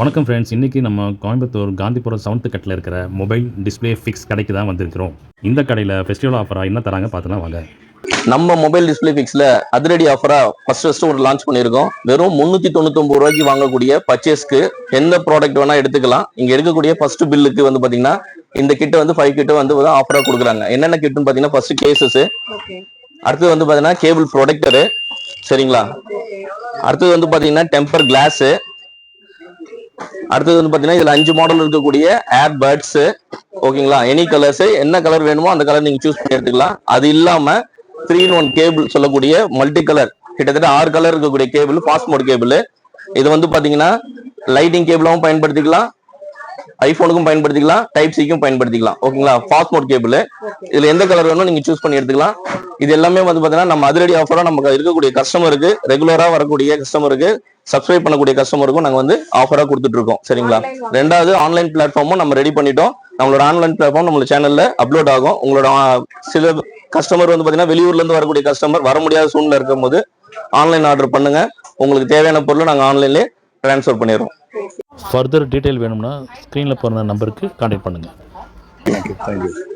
வணக்கம் ஃப்ரெண்ட்ஸ். இன்றைக்கி நம்ம கோயம்புத்தூர் காந்திபுரம் 7th கட்டில் இருக்கிற மொபைல் டிஸ்பிளே ஃபிக்ஸ் கடைக்கு தான் வந்திருக்கிறோம். இந்த கடையில் ஃபெஸ்டிவல் ஆஃபராக என்ன தராங்க பார்த்துலாம் வாங்க. நம்ம மொபைல் டிஸ்பிளே ஃபிக்ஸில் அதிரடி ஆஃபராக ஃபர்ஸ்ட் ஒரு லான்ச் பண்ணியிருக்கோம். வெறும் 399 ரூபாய்க்கு வாங்கக்கூடிய பர்ச்சேஸ்க்கு எந்த ப்ராடக்ட் வேணால் எடுத்துக்கலாம். இங்கே எடுக்கக்கூடிய ஃபர்ஸ்ட் பில்லுக்கு வந்து பார்த்தீங்கன்னா இந்த கிட்ட வந்து 5 கிட்ட வந்து ஆஃபராக கொடுக்குறாங்க. என்னென்ன கிட்டுன்னு பார்த்தீங்கன்னா ஃபர்ஸ்ட் கேசஸ், அடுத்தது வந்து பார்த்தீங்கன்னா கேபிள் ப்ரொடெக்டரு, சரிங்களா. அடுத்தது வந்து பார்த்தீங்கன்னா டெம்பர் கிளாஸு, அடுத்தது வந்து பாத்தீங்கன்னா இதுல 5 மாடல் இருக்கக்கூடிய ஏர் பட்ஸ், ஓகேங்களா. எனி கலர்ஸ், என்ன கலர் வேணுமோ அந்த கலர் நீங்க சூஸ் பண்ணி எடுத்துக்கலாம். அது இல்லாம 3-in-1 கேபிள் சொல்லக்கூடிய மல்டி கலர், கிட்டத்தட்ட 6 கலர் இருக்கக்கூடிய கேபிள், ஃபாஸ்ட் மோட் கேபிள். இது வந்து பாத்தீங்கன்னா லைட்டிங் கேபிளாவும் பயன்படுத்திக்கலாம், ஐபோனுக்கும் பயன்படுத்திக்கலாம், டைப் சிக்கும் பயன்படுத்திக்கலாம், ஓகேங்களா. ஃபாஸ்ட் மோட் கேபிள், இதுல எந்த கலர் வேணும் நீங்க சூஸ் பண்ணி எடுத்துக்கலாம். இது எல்லாமே வந்து பாத்தீங்கன்னா நம்ம அதிரடி ஆஃபரா நமக்கு இருக்கக்கூடிய கஸ்டமருக்கு, ரெகுலரா வரக்கூடிய கஸ்டமருக்கு, சப்ஸ்கிரைப் பண்ணக்கூடிய கஸ்டமருக்கும் நாங்க வந்து ஆஃபரா கொடுத்துட்டு இருக்கோம், சரிங்களா. ரெண்டாவது ஆன்லைன் பிளாட்ஃபார்மும் நம்ம ரெடி பண்ணிட்டோம். நம்மளோட ஆன்லைன் பிளாட்ஃபார்ம் நம்ம சேனல்ல அப்லோட் ஆகும். உங்களோட சில கஸ்டமர் வந்து பாத்தீங்கன்னா வெளியூர்ல இருந்து வரக்கூடிய கஸ்டமர் வர முடியாத சூழ்நிலை இருக்கும் போது ஆன்லைன் ஆர்டர் பண்ணுங்க. உங்களுக்கு தேவையான பொருளை நாங்க ஆன்லைன்லேயே ட்ரான்ஸ்ஃபர் பண்ணிடுறோம். ஃபர்தர் டீட்டெயில் வேணும்னா ஸ்க்ரீனில் போகிற நம்பருக்கு கான்டாக்ட் பண்ணுங்கள். Thank you.